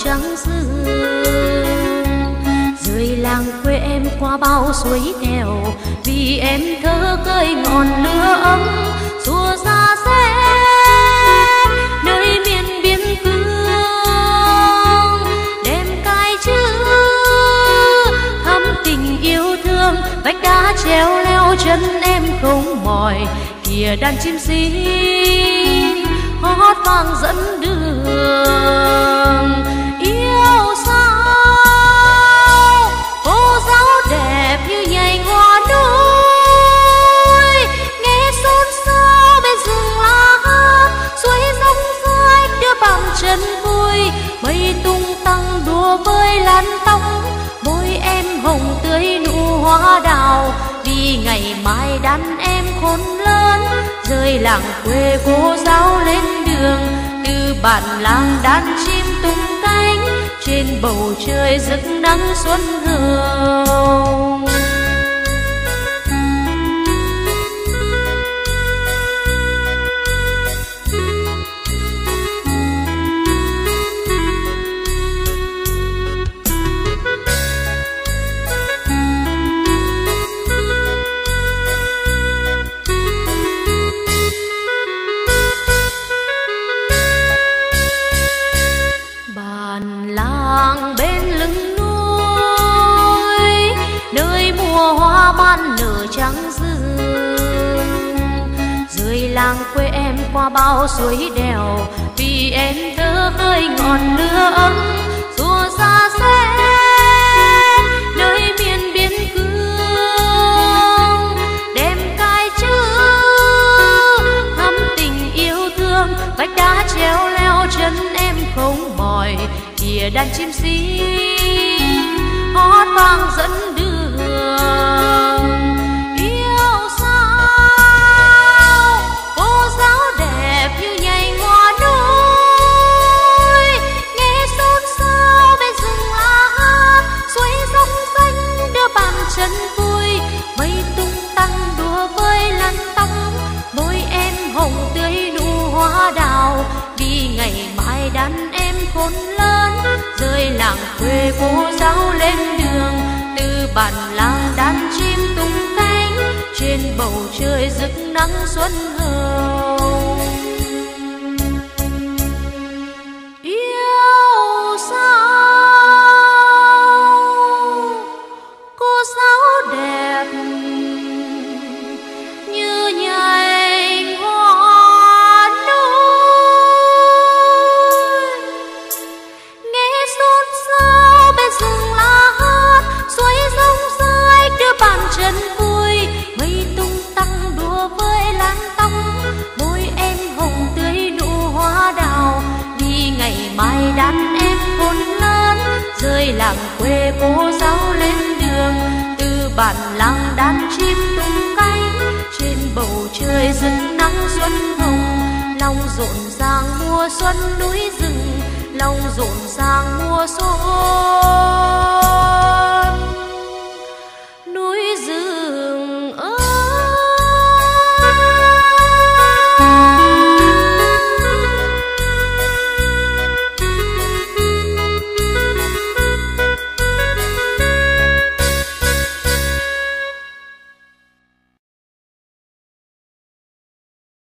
trắng sương. Rời làng quê em qua bao suối đèo, vì em thơ khơi ngọn lửa ấm xua xa xe nơi miền biên cương. Đem cái chữ thắm tình yêu thương, vách đá treo leo chân em không mỏi. Kìa đàn chim xí hót vang dẫn đường. Yêu sao cô giáo đẹp như nhành hoa núi, nghe xôn xao bên rừng lá hát, suối róc rách đưa bàn chân vui. Mây tung tăng đùa với làn tóc, môi em hồng tươi nụ hoa đào. Vì ngày mai đàn em khôn lớn, rời làng quê cô giáo lên đường. Từ bản làng đàn chim tung cánh, trên bầu trời rực nắng xuân hồng. Ban nở trắng dương, rời làng quê em qua bao suối đèo, vì em thơ khơi ngọn lửa ấm xua xa xe nơi miền biên cương. Đem cái chữ thắm tình yêu thương, vách đá treo leo chân em không mỏi. Kìa đàn chim xí hót vang dẫn đường. Yêu sao cô giáo đẹp như nhành hoa núi, nghe xôn xao bên rừng lá hát, suối róc xanh đưa bàn chân vui. Mây tung tăng đùa với làn tóc, môi em hồng tươi nụ hoa đào. Vì ngày mai đàn em khôn lớn, rời làng quê cô giáo lên đường. Từ bản làng đàn chim tung cánh, trên bầu trời rực nắng xuân hồng. Yêu sao cô giáo đẹp như nhành hoa núi, nghe xôn xao bên rừng lá hát, suối róc rách đưa bàn chân vui. Mây tung tăng đùa với làn tóc, môi em hồng tươi nụ hoa đào. Vì ngày mai đàn em khôn lớn, rời làng quê cô giáo lên đường. Từ bản làng đàn chim tung cánh, trên bầu trời rực nắng xuân hồng. Lòng rộn ràng mùa xuân núi rừng, lòng rộn ràng mùa xuân